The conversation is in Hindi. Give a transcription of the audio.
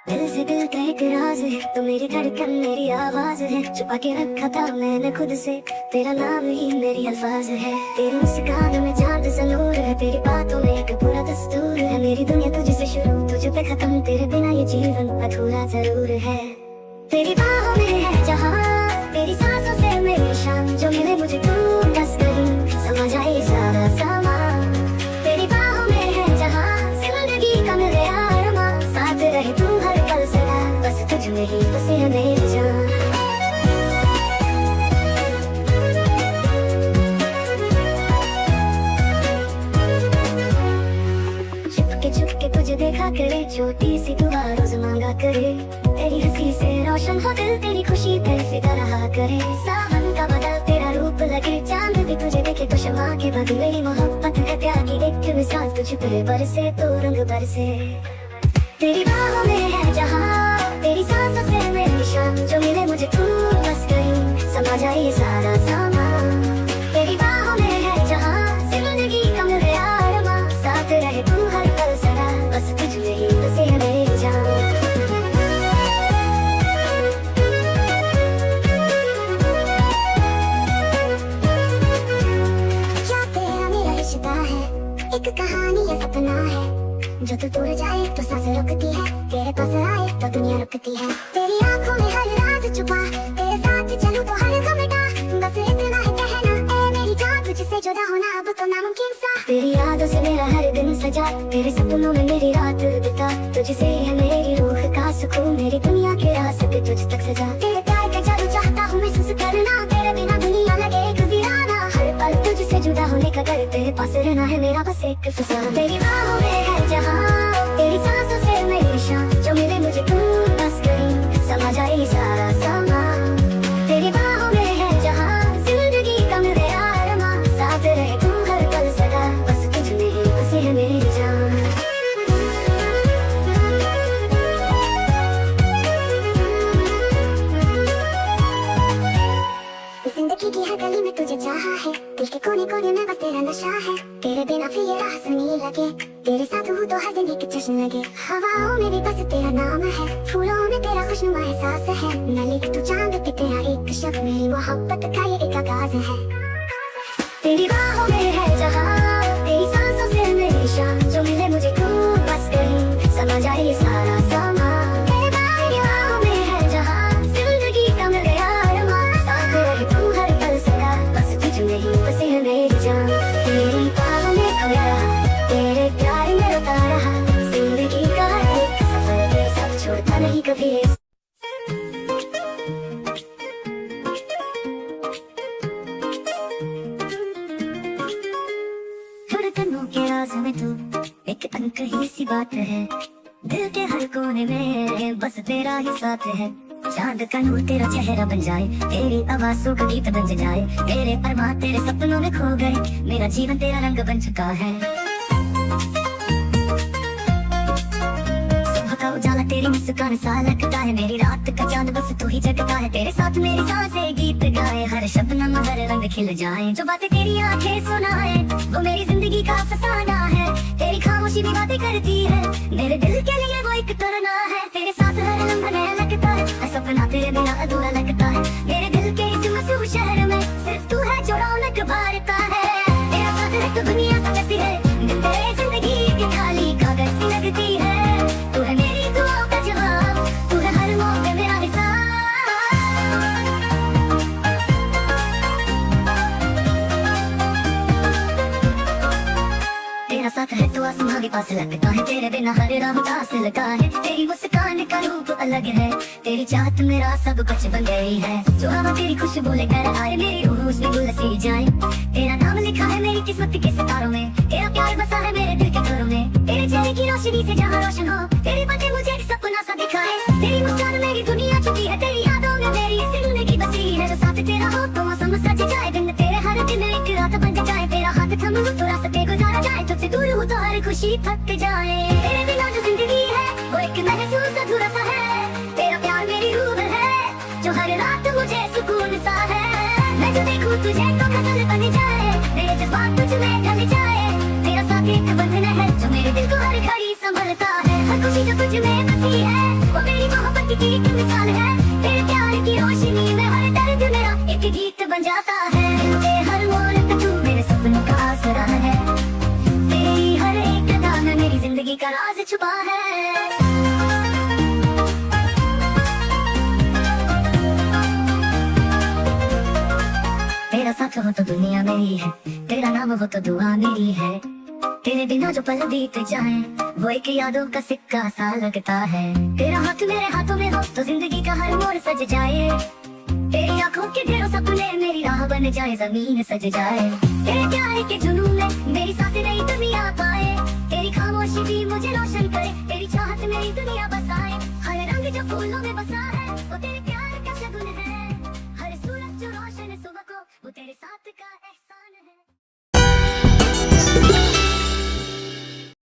दिल से दिल का एक राज है, तो मेरी धड़कन मेरी आवाज है। छुपा के रखा था मैंने खुद से, तेरा नाम ही मेरी अल्फाज है। तेरी मुस्कान में चांद सा नूर है, तेरी बातों में एक पूरा दस्तूर है। मेरी दुनिया तुझसे शुरू, तुझ पे खत्म, तेरे बिना ये जीवन अधूरा जरूर है। तेरी बाहों में है जहाँ, तेरी सांसों से मेरी शान, जो मिले मुझे तू बस कहीं समझ आए सारा सामान। तेरी बाहों में है जहाँ, जिंदगी का मिले आराम, साथ रहे तू हर पल सदा, बस तुझ में ही बसे है मेरी जान। चुपके तुझे देखा करे, छोटी सी दुआ रोज मांगा करे। तेरी हंसी से रोशन हो दिल, तेरी खुशी पे फिदा रहा करे। सावन का बदल तेरा रूप लगे, चांद भी तुझे देखे तो शमा के बदले। मोहब्बत है प्यार की एक मिसाल, तुझ पे बरसे तो रंग बरसे। तेरी बाहों में है जहाँ, तेरी सांसों से मेरी शान, जो मिले मुझे तू बस कहीं समझ आए सारा सामान। तेरी बाहों में है जहाँ, जिंदगी का मिले आराम, साथ रहे तू हर पल सदा, बस तुझ में ही बसे है मेरी जान। क्या तेरा मेरा रिश्ता है, एक कहानी या सपना है, जो तू दूर जाए तो सांसें रुकती है, तेरे पास आए तो दुनिया रुकती है। तेरी आंखों में हर राज छुपा, तेरे साथ चलूं तो हर गम मिटा, बस इतना है कहना ए मेरी जान, तुझसे जुदा होना अब तो नामुमकिन सा। तेरी यादों से मेरा हर दिन सजा, तेरे सपनों में मेरी रात बिता, तुझसे है मेरी रूह का सुकून, मेरी दुनिया के रास्ते तुझ तक सजा। तेरे प्यार का जादू चाहता हूँ महसूस करना, तेरे बिना दुनिया लगे एक वीराना, हर पल तुझसे जुदा होने का डर, तेरे पास रहना है मेरा बस एक फसाना। तेरी बाहों में है जहाँ, तेरी सांसों से मेरी शान, जो मिले मुझे तू बस कहीं समझ आए सारा सामान। तेरी बाहों में है जहाँ, जिंदगी का मिले आराम, साथ रहे तू हर पल सदा, बस तुझ में ही बसे है मेरी जान। जिंदगी की हर गली में तुझे चाहा है, दिल के कोने कोने में बस तेरा नशा है। तेरे बिना फिर ये राह सुनी लगे, तेरे साथ हूँ तो हर दिन एक जश्न लगे। हवाओं में भी बस तेरा नाम है, फूलों में तेरा खुशनुमा एहसास है। मैं लिख तू चांद पे तेरा एक शब्द, मेरी मोहब्बत का ये एक आगाज है। तेरी बाहों में है जहाँ, तेरी सांसों से मेरी शान, जो मिले मुझे तू बस कहीं समझ आए सारा सामान। तेरी बाहों में है जहाँ, जिंदगी का मिले आराम, साथ रहे तू हर पल सदा, बस तुझ में ही बसे है मेरी जान। तेरी बाहों में खोया, तेरे प्यार में रोता रहा, जिंदगी का एक सफर, तेरे साथ छोड़ता नहीं कभी। धड़कनों के राज में तू एक अनकही सी बात है, दिल के हर कोने में बस तेरा ही साथ है। चांद का नूर तेरा चेहरा बन जाए, तेरी आवाज़ों का गीत बन जाए, तेरे अरमान तेरे सपनों में खो गए, मेरा जीवन तेरा रंग बन चुका है। सुबह का उजाला तेरी मुस्कान सा लगता है, मेरी रात का चांद बस तू ही जगता है। तेरे साथ मेरी सांसें गीत गाए, हर शबनम हर रंग खिल जाए, जो बातें तेरी आंखें सुनाए वो मेरी जिंदगी का फसाना है। तेरी खामोशी भी बातें करती है, मेरे दिल के लिए वो एक तरना है। तेरे साथ हर लम्हा नया लगता है, सपना तेरे बिना अधूरा लगता है। मेरे दिल के इस मशहूर शहर में सिर्फ तू है जो रौनक भरता है। तेरा साथ है तो दुनिया समझती है, दिल तेरे जिंदगी की खाली कागज सी लगती है। तू है मेरी दुआओं का जवाब, तू है हर मौके मेरा हिसाब। तेरा साथ है तो आसमां भी पास लगता है, तेरे बिना हर राह उदास लगा है। तेरी मुस्कान का रूप अलग है, तेरी चाहत मेरा सब कुछ बन गई है। जो हवा तेरी खुशबू लेकर आए, मेरी रूह उसमें गुलसी जाए। तेरा नाम लिखा है मेरी किस्मत के सितारों में, तेरा प्यार बसा है मेरे दिल के घरों में। तेरे चेहरे की रोशनी से जहाँ रोशन हो, तेरी बातें मुझे एक सपना सा दिखाए। तेरी मुस्कान मेरी दुनिया छुपी है, तेरी यादों में मेरी जिंदगी बसी है। जो साथ तेरा हो तो मौसम सज जाए, दिन तेरे हर दिन एक रात बन जाए। तेरा हाथ थम लूं तो रास्ते गुजारा जाए, तुझसे दूर हूँ तो हर खुशी थक जाए। तेरे बिना जो जिंदगी है वो एक महसूस अधूरा सा है। तेरा प्यार मेरी रूह है, जो हर रात मुझे सुकून सा है। मैं जो देखूं तुझे तो गजल बन जाए, मेरे जज्बात तुझ में ढल जाए। तेरा साथ एक बंधन है, जो मेरे दिल को हर घड़ी संभलता है। हर खुशी जो तुझ में बसी है वो की एक मिसाल है, तेरे प्यार की रोशनी में हर दर्द मेरा एक गीत बन जाता है। तेरे हर मोड़ पे तू मेरे सपनों का आसरा है, तेरी हर एक अदा में मेरी जिंदगी का राज छुपा है। तेरा साथ हो तो दुनिया मेरी है, तेरा नाम हो तो दुआ मेरी है। तेरे बिना जो पल बीत जाए वो एक यादों का सिक्का सा लगता है। तेरा हाथ मेरे हाथों में हो तो जिंदगी का हर मोड़ सज जाए। तेरी आंखों के ढेरों सपने मेरी राह बन जाए, जमीन सज जाए। तेरे प्यार के जुनून में मेरी सांसें नई दुनिया पाए। तेरी खामोशी भी मुझे रोशन करे, तेरी चाहत मेरी दुनिया बसाए। हर रंग जो फूलों में बसा है वो तेरे प्यार का शगुन है। हर सूरज जो रोशन सुबह को वो तेरे साथ का है।